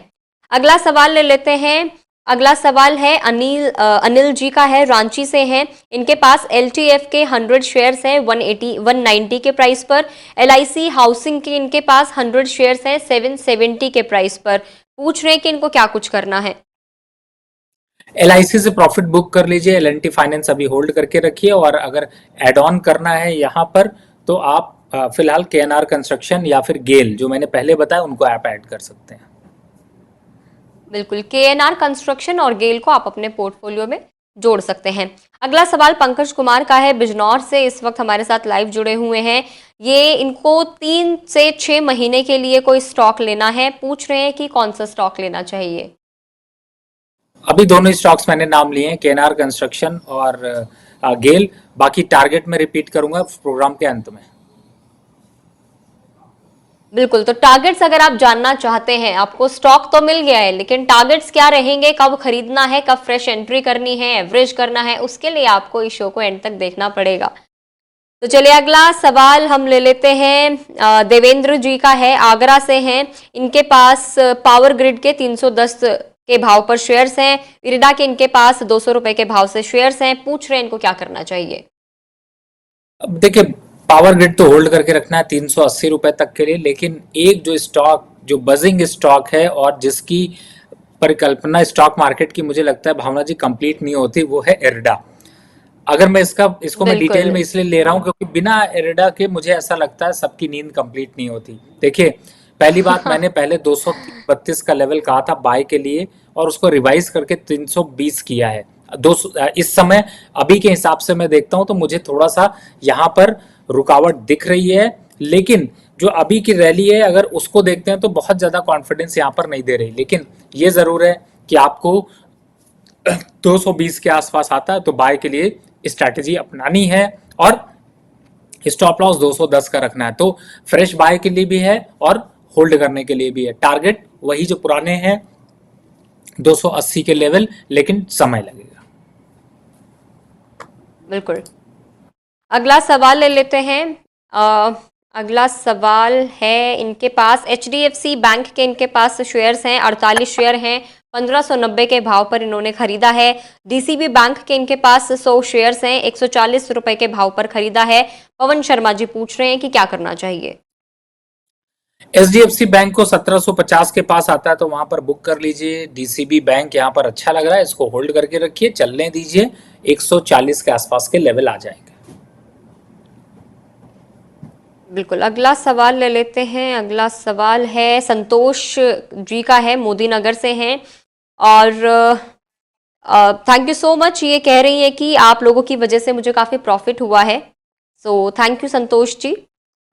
अगला सवाल ले लेते हैं। अगला सवाल है अनिल जी का है, रांची से हैं। इनके पास एलटीएफ के 100 शेयर्स हैं 190 के प्राइस पर। एलआईसी हाउसिंग के इनके पास 100 शेयर्स हैं 770 के प्राइस पर। पूछ रहे हैं कि इनको क्या कुछ करना है। एलआईसी से प्रॉफिट बुक कर लीजिए, एलएनटी फाइनेंस अभी होल्ड करके रखिए, और अगर एड ऑन करना है यहाँ पर तो आप फिलहाल केएनआर कंस्ट्रक्शन या फिर गेल, जो मैंने पहले बताया, उनको आप ऐड कर सकते हैं। बिल्कुल, केएनआर कंस्ट्रक्शन और गेल को आप अपने पोर्टफोलियो में जोड़ सकते हैं। अगला सवाल पंकज कुमार का है, बिजनौर से इस वक्त हमारे साथ लाइव जुड़े हुए हैं। ये इनको 3 से 6 महीने के लिए कोई स्टॉक लेना है। पूछ रहे हैं कि कौन सा स्टॉक लेना चाहिए। अभी दोनों स्टॉक्स मैंने नाम लिए हैं, केएनआर कंस्ट्रक्शन और गेल। बाकी टारगेट में रिपीट करूंगा प्रोग्राम के अंत में। बिल्कुल, तो टारगेट्स अगर आप जानना चाहते हैं, आपको स्टॉक तो मिल गया है लेकिन टारगेट्स क्या रहेंगे, कब खरीदना है, कब फ्रेश एंट्री करनी है, एवरेज करना है, उसके लिए आपको इस शो को एंड तक देखना पड़ेगा। तो चलिए अगला सवाल हम ले लेते हैं। देवेंद्र जी का है, आगरा से हैं। इनके पास पावर ग्रिड के 310 के भाव पर शेयर्स हैं। इरिडा के इनके पास 200 रुपए के भाव से शेयर्स हैं। पूछ रहे हैं इनको क्या करना चाहिए। अब देखिए, पावर ग्रिड तो होल्ड करके रखना है 380 रुपए तक के लिए, लेकिन एक जो स्टॉक, जो बजिंग स्टॉक है और जिसकी परिकल्पना स्टॉक मार्केट की मुझे लगता है भावना जी कंप्लीट नहीं होती, वो है इरिडा। अगर मैं इसको मैं डिटेल बिल्कुल। में इसलिए ले रहा हूं क्योंकि बिना इरिडा के मुझे ऐसा लगता है सबकी नींद कंप्लीट नहीं होती। देखिए, पहली बात, मैंने पहले 232 का लेवल कहा था बाय के लिए, और उसको रिवाइज करके 320 किया है। 200 इस समय अभी के हिसाब से मैं देखता हूं तो मुझे थोड़ा सा यहाँ पर रुकावट दिख रही है, लेकिन जो अभी की रैली है अगर उसको देखते हैं तो बहुत ज्यादा कॉन्फिडेंस यहाँ पर नहीं दे रही। लेकिन ये जरूर है कि आपको 220 के आसपास आता है तो बाय के लिए स्ट्रैटेजी अपनानी है, और स्टॉप लॉस 210 का रखना है। तो फ्रेश बाय के लिए भी है और होल्ड करने के लिए भी है। टारगेट वही जो पुराने हैं 280 के लेवल, लेकिन समय लगेगा। बिल्कुल, अगला सवाल ले लेते हैं। अगला सवाल है, इनके पास एचडीएफसी बैंक के इनके पास शेयर्स हैं 48 शेयर हैं 1590 के भाव पर इन्होंने खरीदा है। डीसीबी बैंक के इनके पास 100 शेयर्स हैं 140 रुपए के भाव पर खरीदा है। पवन शर्मा जी पूछ रहे हैं कि क्या करना चाहिए। एचडीएफसी बैंक को 1750 के पास आता है तो वहां पर बुक कर लीजिए। डीसीबी बैंक यहाँ पर अच्छा लग रहा है, इसको होल्ड करके रखिए, चलने दीजिए, 140 के आसपास के लेवल आ जाएंगे। बिल्कुल, अगला सवाल ले लेते हैं। अगला सवाल है संतोष जी का है, मोदी नगर से हैं। और थैंक यू सो मच, ये कह रही है कि आप लोगों की वजह से मुझे काफ़ी प्रॉफिट हुआ है। So thank you Santosh ji.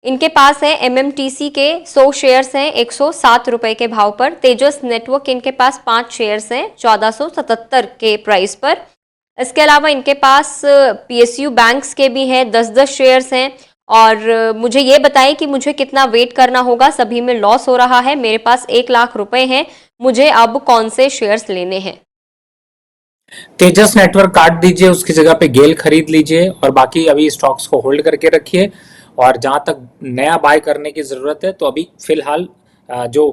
इनके पास है एमएमटीसी के 100 शेयर्स हैं 107 रुपए के भाव पर। तेजस नेटवर्क इनके पास 5 शेयर्स हैं 1477 के प्राइस पर। इसके अलावा इनके पास पीएसयू बैंक्स के भी हैं 10-10 शेयर्स हैं। और मुझे ये बताएं कि मुझे कितना वेट करना होगा, सभी में लॉस हो रहा है, मेरे पास 1 लाख रुपए हैं, मुझे अब कौन से शेयर्स लेने हैं। तेजस नेटवर्क काट दीजिए, उसकी जगह पे गेल खरीद लीजिए, और बाकी अभी स्टॉक्स को होल्ड करके रखिए। और जहां तक नया बाय करने की जरूरत है तो अभी फिलहाल जो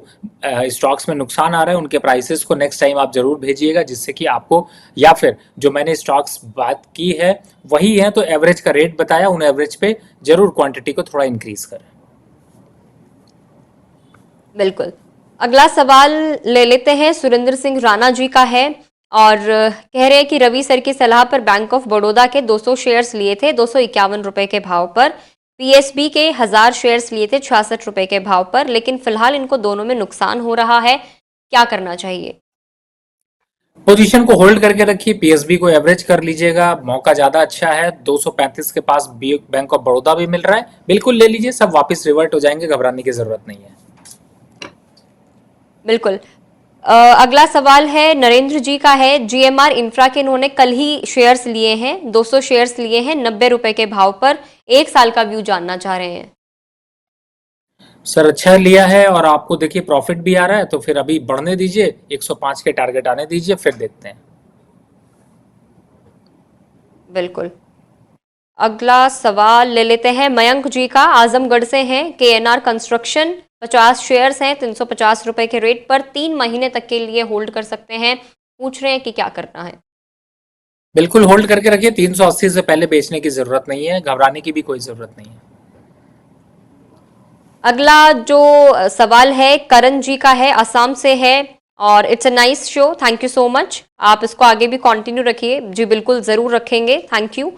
स्टॉक्स में नुकसान आ रहा है उनके प्राइसेस को नेक्स्ट टाइम आप जरूर भेजिएगा, जिससे कि आपको, या फिर जो मैंने स्टॉक्स बात की है वही है तो एवरेज का रेट बताया, उन एवरेज पे जरूर क्वांटिटी को थोड़ा इंक्रीज करें। बिल्कुल, अगला सवाल ले लेते हैं। सुरेंद्र सिंह राणा जी का है और कह रहे हैं कि रवि सर की सलाह पर बैंक ऑफ बड़ौदा के 200 शेयर्स लिए थे 251 रुपए के भाव पर। पीएसबी के 1000 शेयर्स लिए थे 66 रुपए के भाव पर, लेकिन फिलहाल इनको दोनों में नुकसान हो रहा है, क्या करना चाहिए। पोजीशन को होल्ड करके रखिए, पीएसबी को एवरेज कर लीजिएगा, मौका ज्यादा अच्छा है। 235 के पास बैंक ऑफ बड़ौदा भी मिल रहा है, बिल्कुल ले लीजिए, सब वापस रिवर्ट हो जाएंगे, घबराने की जरूरत नहीं है। बिल्कुल, अगला सवाल है नरेंद्र जी का है। जीएमआर इंफ्रा के इन्होंने कल ही शेयर्स लिए हैं, 200 शेयर्स लिए हैं 90 रुपए के भाव पर। एक साल का व्यू जानना चाह रहे हैं। सर अच्छा लिया है और आपको देखिए प्रॉफिट भी आ रहा है, तो फिर अभी बढ़ने दीजिए, 105 के टारगेट आने दीजिए, फिर देखते हैं। बिल्कुल। अगला सवाल ले लेते हैं मयंक जी का, आजमगढ़ से हैं। केएनआर कंस्ट्रक्शन 50 शेयर्स हैं 350 रुपए के रेट पर, 3 महीने तक के लिए होल्ड कर सकते हैं। पूछ रहे हैं कि क्या करना है। बिल्कुल होल्ड करके रखिए, 380 से पहले बेचने की जरूरत नहीं है, घबराने की भी कोई जरूरत नहीं है। अगला जो सवाल है करण जी का है, असम से है। और it's a nice show, thank you so much. आप इसको आगे भी कंटिन्यू रखिए। जी बिल्कुल जरूर रखेंगे, थैंक यू।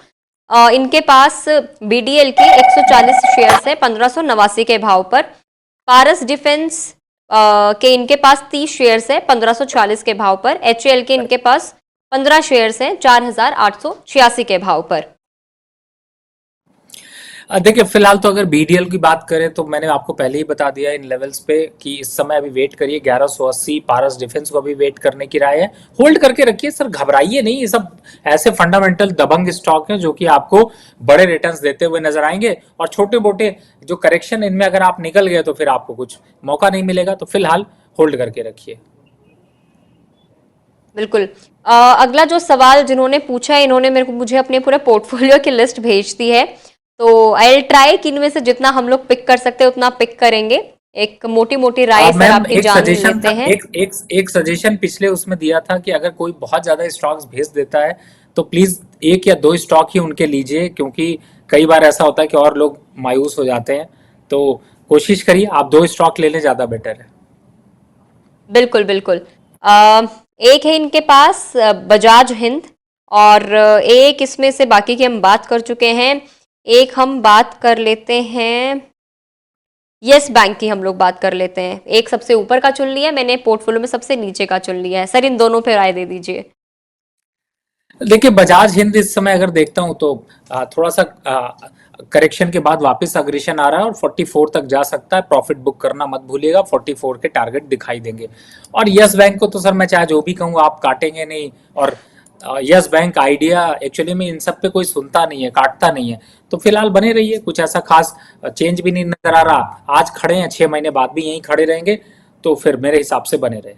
इनके पास बीडीएल के 140 शेयर्स है 1589 के भाव पर। पारस डिफेंस के इनके पास 30 शेयर्स है 1540 के भाव पर। एचएएल के इनके पास 15 शेयर्स हैं 4886 के भाव पर। देखिए फिलहाल तो अगर बीडीएल की बात करें तो मैंने आपको पहले ही बता दिया इन लेवल्स पे कि इस समय अभी वेट करिए, 1180 पारस डिफेंस को अभी वेट करने की राय है। होल्ड करके रखिए सर, घबराइए नहीं, ये सब ऐसे फंडामेंटल दबंग स्टॉक है जो कि आपको बड़े रिटर्न्स देते हुए नजर आएंगे, और छोटे मोटे जो करेक्शन इनमें अगर आप निकल गए तो फिर आपको कुछ मौका नहीं मिलेगा, तो फिलहाल होल्ड करके रखिए। बिल्कुल। अगला जो सवाल जिन्होंने पूछा है, इन्होंने मुझे अपने पूरे पोर्टफोलियो की लिस्ट भेज दी है। तो आई ट्राई कि इनमें से जितना हम लोग पिक कर सकते हैं उतना पिक करेंगे। एक मोटी मोटी राय सर मैम आपकी एक जान सजेशन था, लेते हैं। एक सजेशन पिछले उसमें दिया था कि अगर कोई बहुत ज्यादा स्टॉक्स भेज देता है तो प्लीज एक या दो स्टॉक ही उनके लीजिए, क्योंकि कई बार ऐसा होता है कि और लोग मायूस हो जाते हैं। तो कोशिश करिए आप 2 स्टॉक ले लें, ज्यादा बेटर है। बिल्कुल बिल्कुल। एक है इनके पास बजाज हिंद। और एक इसमें से बाकी की हम बात कर चुके हैं। एक हम बात कर लेते हैं यस बैंक की, हम लोग बात कर लेते हैं। एक सबसे ऊपर का चुन लिया मैंने, पोर्टफोलियो में सबसे नीचे का चुन लिया है। सर इन दोनों पे राय दे दीजिए। देखिए बजाज हिंद इस समय अगर देखता हूं तो थोड़ा सा करेक्शन के बाद वापस अग्रेशन आ रहा है और 44 तक जा सकता है। प्रॉफिट बुक करना मत भूलिएगा, 44 के टारगेट दिखाई देंगे। और यस बैंक को तो सर मैं चाहे जो भी कहूँ आप काटेंगे नहीं। और यस बैंक आइडिया एक्चुअली में इन सब पे कोई सुनता नहीं है, काटता नहीं है। तो फिलहाल बने रहिए, कुछ ऐसा खास चेंज भी नहीं नजर आ रहा। आज खड़े हैं, 6 महीने बाद भी यहीं खड़े रहेंगे, तो फिर मेरे हिसाब से बने रहे।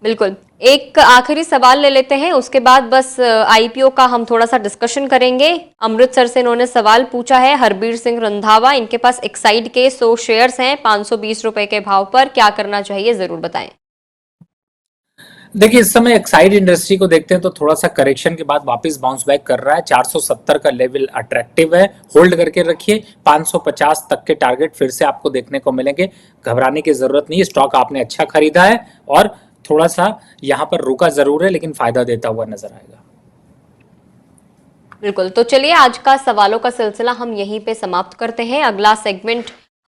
बिल्कुल। एक आखिरी सवाल ले लेते हैं, उसके बाद बस आईपीओ का हम थोड़ा सा डिस्कशन करेंगे। अमृतसर से इन्होंने सवाल पूछा है, हरबीर सिंह रंधावा। इनके पास एक्साइड के 100 शेयर्स हैं 520 रुपए के भाव पर। क्या करना चाहिए जरूर बताएं। देखिए इस समय एक्साइड इंडस्ट्री को देखते हैं तो थोड़ा सा करेक्शन के बाद वापस बाउंस बैक कर रहा है। 470 का लेवल अट्रैक्टिव है, होल्ड करके रखिए। 550 तक के टारगेट फिर से आपको देखने को मिलेंगे, घबराने की जरूरत नहीं है। स्टॉक आपने अच्छा खरीदा है और थोड़ा सा यहाँ पर रुका जरूर है, लेकिन फायदा देता हुआ नजर आएगा। बिल्कुल। तो चलिए आज का सवालों का सिलसिला हम यहीं पे समाप्त करते हैं। अगला सेगमेंट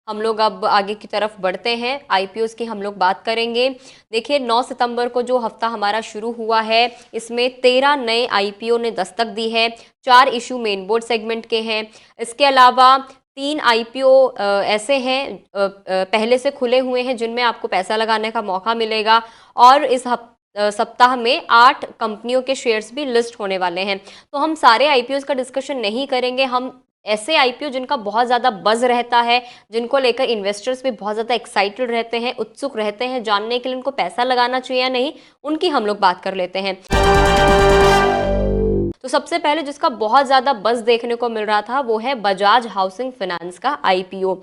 हम लोग अब आगे की तरफ बढ़ते हैं, आईपीओस की हम लोग बात करेंगे। देखिए 9 सितंबर को जो हफ्ता हमारा शुरू हुआ है, इसमें 13 नए आईपीओ ने दस्तक दी है। 4 इशू मेन बोर्ड सेगमेंट के हैं। इसके अलावा 3 आईपीओ ऐसे हैं पहले से खुले हुए हैं जिनमें आपको पैसा लगाने का मौका मिलेगा। और इस सप्ताह में 8 कंपनियों के शेयर्स भी लिस्ट होने वाले हैं। तो हम सारे आईपीओस का डिस्कशन नहीं करेंगे, हम ऐसे आईपीओ जिनका बहुत ज़्यादा बज़ रहता है, जिनको लेकर इन्वेस्टर्स भी बहुत ज़्यादा एक्साइटेड रहते हैं, उत्सुक रहते हैं जानने के लिए उनको पैसा लगाना चाहिए या नहीं, उनकी हम लोग बात कर लेते हैं। तो सबसे पहले जिसका बहुत ज़्यादा बज़ देखने को मिल रहा था वो है बजाज हाउसिंग फाइनेंस का आईपीओ।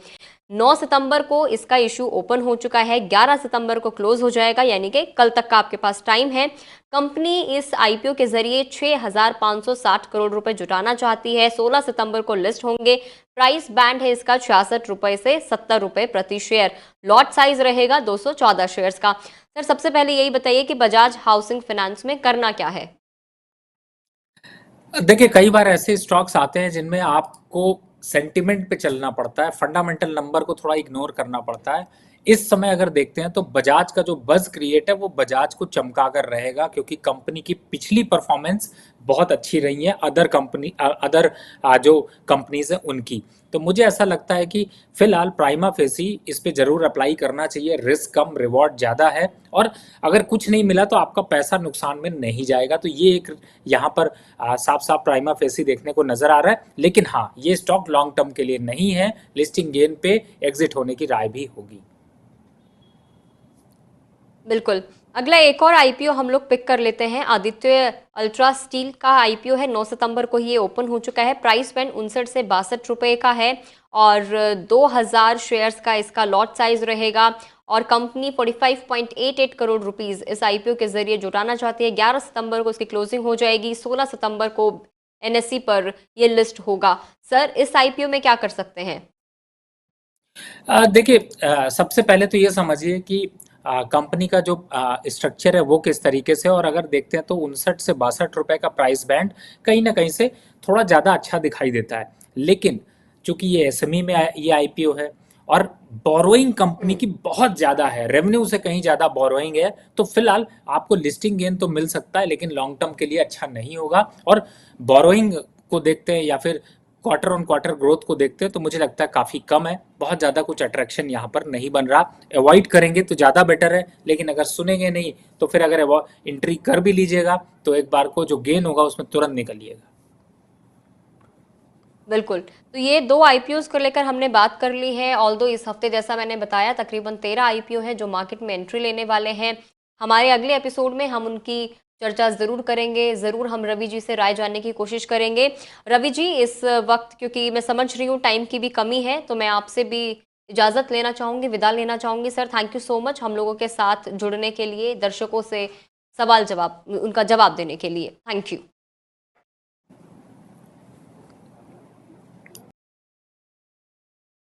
9 सितंबर को इसका इशू ओपन हो चुका है, 11 सितंबर को क्लोज हो जाएगा, यानी कि कल तक का आपके पास टाइम है। कंपनी इस आईपीओ के जरिए 6,560 करोड़ रुपए जुटाना चाहती है। 16 सितंबर को लिस्ट होंगे। प्राइस बैंड है इसका 66 रुपए से 70 रुपए प्रति शेयर। लॉट साइज रहेगा 214 शेयर्स का। सर सबसे पहले यही बताइए कि बजाज हाउसिंग फाइनेंस में करना क्या है। देखिए कई बार ऐसे स्टॉक्स आते हैं जिनमें आपको सेंटिमेंट पे चलना पड़ता है, फंडामेंटल नंबर को थोड़ा इग्नोर करना पड़ता है। इस समय अगर देखते हैं तो बजाज का जो बज़ क्रिएट है वो बजाज को चमका कर रहेगा, क्योंकि कंपनी की पिछली परफॉर्मेंस बहुत अच्छी रही है अदर जो कंपनीज हैं उनकी। तो मुझे ऐसा लगता है कि फिलहाल प्राइमा फेसी इस पे जरूर अप्लाई करना चाहिए, रिस्क कम रिवॉर्ड ज़्यादा है, और अगर कुछ नहीं मिला तो आपका पैसा नुकसान में नहीं जाएगा। तो ये एक यहाँ पर साफ साफ प्राइमा फेसी देखने को नजर आ रहा है। लेकिन हाँ, ये स्टॉक लॉन्ग टर्म के लिए नहीं है, लिस्टिंग गेन पे एग्जिट होने की राय भी होगी। बिल्कुल। अगला एक और आईपीओ हम लोग पिक कर लेते हैं। आदित्य अल्ट्रा स्टील का आईपीओ है, 9 सितंबर को ही ये ओपन हो चुका है। प्राइस बैंड 59 से 62 रुपए का है और 2000 शेयर्स का इसका लॉट साइज रहेगा और कंपनी 45.88 करोड़ रुपीस इस आईपीओ के जरिए जुटाना चाहती है। 11 सितंबर को इसकी क्लोजिंग हो जाएगी, 16 सितंबर को एनएसई पर ये लिस्ट होगा। सर, इस आईपीओ में क्या कर सकते हैं? देखिए, सबसे पहले तो ये समझिए कि कंपनी का जो स्ट्रक्चर है वो किस तरीके से, और अगर देखते हैं तो 59 से 62 रुपए का प्राइस बैंड कहीं ना कहीं से थोड़ा ज़्यादा अच्छा दिखाई देता है। लेकिन चूंकि ये एसएमई में ये आईपीओ है और बोरोइंग कंपनी हम्म। की बहुत ज़्यादा है, रेवेन्यू से कहीं ज़्यादा बोरोइंग है, तो फिलहाल आपको लिस्टिंग गेन तो मिल सकता है लेकिन लॉन्ग टर्म के लिए अच्छा नहीं होगा। और बोरोइंग को देखते हैं या फिर क्वार्टर ऑन क्वार्टर ग्रोथ को देखते हैं तो मुझे लगता है काफ़ी कम है, बहुत ज़्यादा कुछ अट्रैक्शन यहाँ पर नहीं बन रहा। अवॉइड करेंगे तो ज़्यादा बेटर है, लेकिन अगर सुनेंगे नहीं तो फिर अगर एंट्री कर भी लीजिएगा तो एक बार को जो गेन होगा उसमें तुरंत निकलिएगा। बिल्कुल। तो ये 2 आईपीओज़ को लेकर हमने बात कर ली है। ऑल्दो इस हफ्ते जैसा मैंने बताया तकरीबन 13 आईपीओ हैं जो मार्केट में एंट्री लेने वाले हैं। हमारे अगले एपिसोड में हम उनकी चर्चा ज़रूर करेंगे, ज़रूर हम रवि जी से राय जानने की कोशिश करेंगे। रवि जी, इस वक़्त क्योंकि मैं समझ रही हूँ टाइम की भी कमी है, तो मैं आपसे भी इजाज़त लेना चाहूँगी, विदा लेना चाहूँगी। Sir, thank you so much हम लोगों के साथ जुड़ने के लिए, दर्शकों से सवाल-जवाब उनका जवाब देने के लिए। Thank you.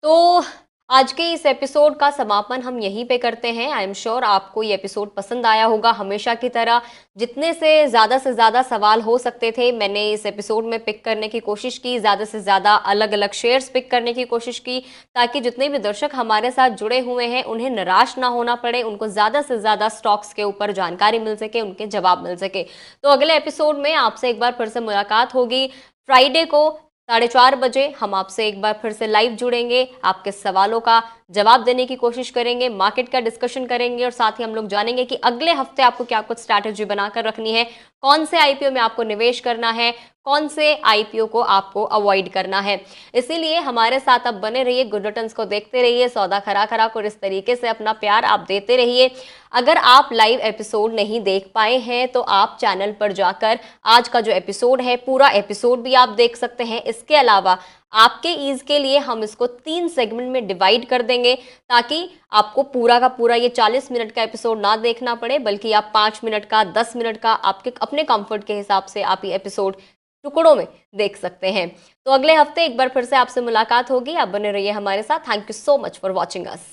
तो आज के इस एपिसोड का समापन हम यहीं पे करते हैं। आई एम श्योर आपको ये एपिसोड पसंद आया होगा। हमेशा की तरह जितने से ज़्यादा सवाल हो सकते थे मैंने इस एपिसोड में पिक करने की कोशिश की, ज़्यादा से ज़्यादा अलग-अलग शेयर्स पिक करने की कोशिश की, ताकि जितने भी दर्शक हमारे साथ जुड़े हुए हैं उन्हें निराश ना होना पड़े, उनको ज़्यादा से ज़्यादा स्टॉक्स के ऊपर जानकारी मिल सके, उनके जवाब मिल सके। तो अगले एपिसोड में आपसे एक बार फिर से मुलाकात होगी। फ्राइडे को 4:30 बजे हम आपसे एक बार फिर से लाइव जुड़ेंगे, आपके सवालों का जवाब देने की कोशिश करेंगे, मार्केट का डिस्कशन करेंगे और साथ ही हम लोग जानेंगे कि अगले हफ्ते आपको क्या कुछ स्ट्रैटेजी बनाकर रखनी है, कौन से आईपीओ में आपको निवेश करना है, कौन से आईपीओ को आपको अवॉइड करना है। इसीलिए हमारे साथ आप बने रहिए, गुड रिटर्न्स को देखते रहिए, सौदा खरा खरा को इस तरीके से अपना प्यार आप देते रहिए। अगर आप लाइव एपिसोड नहीं देख पाए हैं तो आप चैनल पर जाकर आज का जो एपिसोड है पूरा एपिसोड भी आप देख सकते हैं। इसके अलावा आपके ईज के लिए हम इसको 3 सेगमेंट में डिवाइड कर देंगे ताकि आपको पूरा का पूरा ये 40 मिनट का एपिसोड ना देखना पड़े, बल्कि आप 5 मिनट का, 10 मिनट का आपके अपने कंफर्ट के हिसाब से आप ये एपिसोड टुकड़ों में देख सकते हैं। तो अगले हफ्ते एक बार फिर से आपसे मुलाकात होगी। आप बने रहिए हमारे साथ। Thank you so much for watching us.